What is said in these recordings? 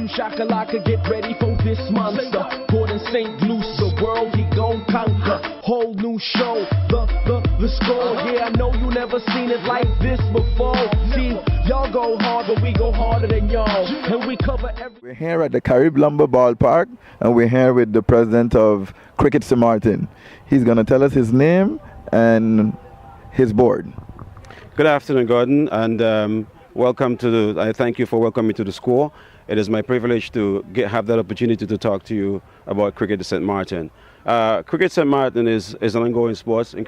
shakalaka, get ready for this monster. Born in St. Luce, the world he gon' conquer. Whole new show, the score. Yeah, I know you never seen it like this before. See, y'all go hard, but we go harder than y'all. And we cover every... We're here at the Carib Lumber Ballpark, and we're here with the president of Cricket St. Maarten. He's going to tell us his name and his board. Good afternoon, Gordon, and welcome to I thank you for welcoming me to the school. It is my privilege to have that opportunity to talk to you about Cricket St. Maarten. Cricket St. Maarten is an ongoing sport on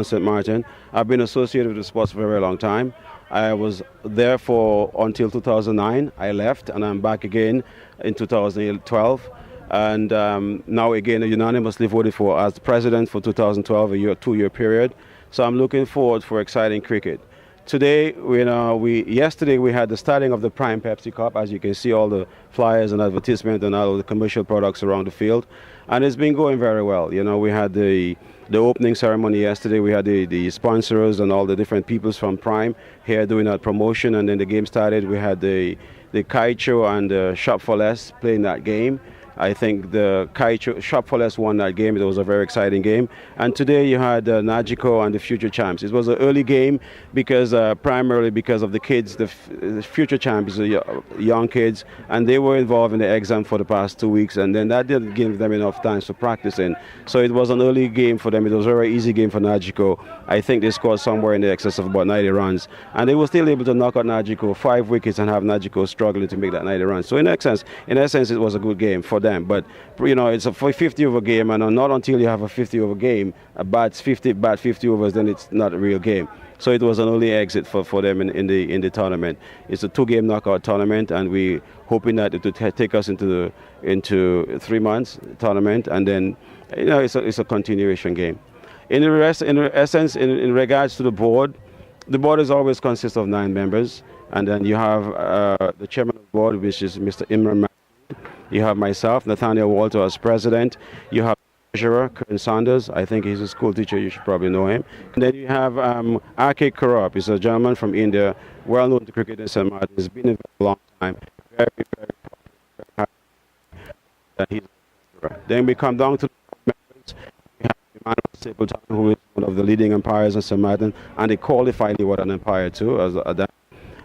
St. Maarten. I've been associated with the sports for a very long time. I was there until 2009. I left, and I'm back again in 2012. And now again, unanimously voted for as president for 2012, a 2-year period. So I'm looking forward for exciting cricket. Today, yesterday we had the starting of the Prime Pepsi Cup. As you can see, all the flyers and advertisements and all of the commercial products around the field, and it's been going very well. You know, we had the opening ceremony yesterday. We had the sponsors and all the different peoples from Prime here doing that promotion, and then the game started. We had the kite show and the Shop for Less playing that game. I think the Shop for Less won that game. It was a very exciting game. And today you had Nagico and the Future Champs. It was an early game because primarily because of the kids, the Future Champs, the young kids, and they were involved in the exam for the past 2 weeks, and then that didn't give them enough time for practicing. So it was an early game for them. It was a very easy game for Nagico. I think they scored somewhere in the excess of about 90 runs, and they were still able to knock out Nagico 5 wickets and have Nagico struggling to make that 90 runs. So in essence, it was a good game for them. But you know, it's a 50-over game, and not until you have a 50-over game, a bad 50 overs, then it's not a real game. So it was an early exit for them in the tournament. It's a 2-game knockout tournament, and we hoping that it will take us into 3 months tournament, and then it's a continuation game. In essence, in regards to the board is always consists of 9 members, and then you have the chairman of the board, which is Mr. Imran. You have myself, Nathaniel Walter, as president. You have treasurer, Kern Saunders. I think he's a school teacher. You should probably know him. And then you have R.K. Karup. He's a gentleman from India, well known to cricket in St. Maarten. He's been in for a long time. Very, very popular. Then we come down to the members. We have Emmanuel Stapleton, who is one of the leading umpires in St. Maarten, and they qualified what an umpire too.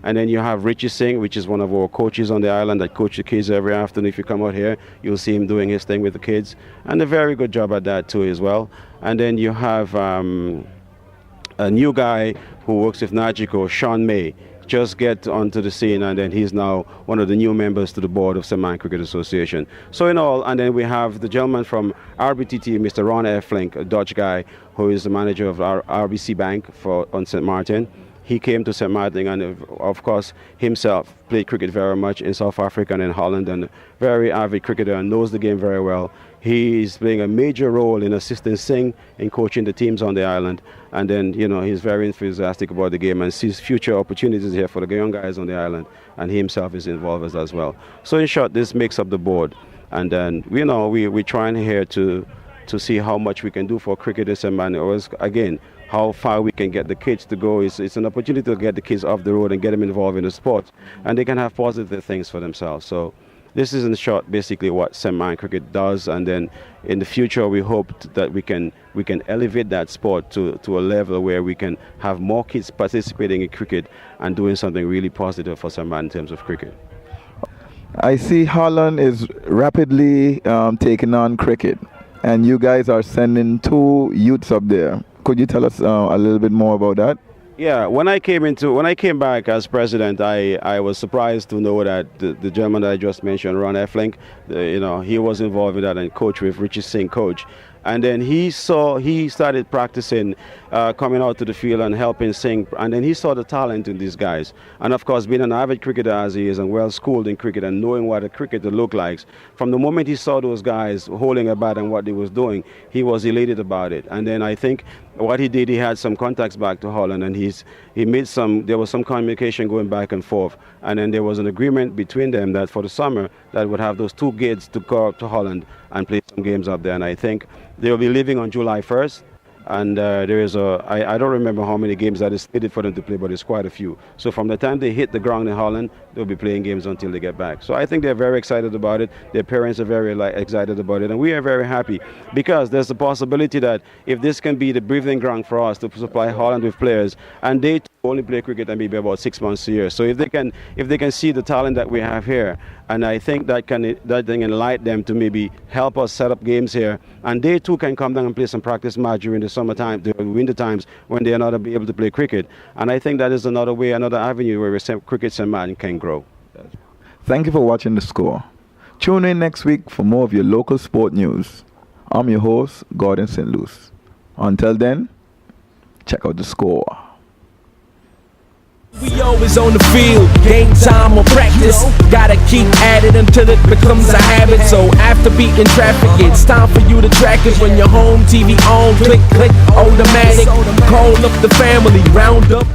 And then you have Richie Singh, which is one of our coaches on the island that coach the kids every afternoon. If you come out here, you'll see him doing his thing with the kids. And a very good job at that too as well. And then you have a new guy who works with Nagico, Sean May, just get onto the scene, and then he's now one of the new members to the board of St. Maarten Cricket Association. So in all, and then we have the gentleman from RBTT, Mr. Ron Eflink, a Dutch guy who is the manager of our RBC Bank on St. Maarten. He came to St. Maarten and, of course, himself played cricket very much in South Africa and in Holland, and very avid cricketer and knows the game very well. He is playing a major role in assisting Singh in coaching the teams on the island. And then, he's very enthusiastic about the game and sees future opportunities here for the young guys on the island. And he himself is involved as well. So in short, this makes up the board. And then, we're trying here to see how much we can do for cricketers and man. Again, how far we can get the kids to go. It's an opportunity to get the kids off the road and get them involved in the sport, and they can have positive things for themselves. So this is in short basically what St. Maarten Cricket does, and then in the future we hope that we can elevate that sport to a level where we can have more kids participating in cricket and doing something really positive for St. Maarten in terms of cricket. I see Holland is rapidly taking on cricket, and you guys are sending 2 youths up there. Could you tell us a little bit more about that? Yeah, when I came back as president, I was surprised to know that the gentleman that I just mentioned, Ron Eflink, he was involved in that and coach with Richie Singh, coach. And then he started practicing, coming out to the field and helping Singh. And then he saw the talent in these guys. And of course, being an avid cricketer as he is and well schooled in cricket and knowing what a cricketer looked like, from the moment he saw those guys holding a bat and what they was doing, he was elated about it. And then I think what he did, he had some contacts back to Holland, and there was some communication going back and forth. And then there was an agreement between them that for the summer that would have those 2 kids to go up to Holland and play some games up there. And I think they will be leaving on July 1st. And there is I don't remember how many games that is slated for them to play, but it's quite a few. So from the time they hit the ground in Holland, they'll be playing games until they get back. So I think they're very excited about it. Their parents are very excited about it, and we are very happy because there's a possibility that if this can be the breathing ground for us to supply Holland with players, and they only play cricket and maybe about 6 months a year. So if they can see the talent that we have here, and I think that can enlighten them to maybe help us set up games here, and they too can come down and play some practice match during the summertime, the winter times when they are not able to play cricket. And I think that is another way, another avenue where cricket St. Martin can grow. Thank you for watching The Score. Tune in next week for more of your local sport news. I'm your host, Gordon St. Luce. Until then, check out The Score. We always on the field, game time or practice. Gotta keep at it until it becomes a habit. So after beating traffic, it's time for you to track it. When you're home, TV on, click, click, automatic. Call up the family, round up.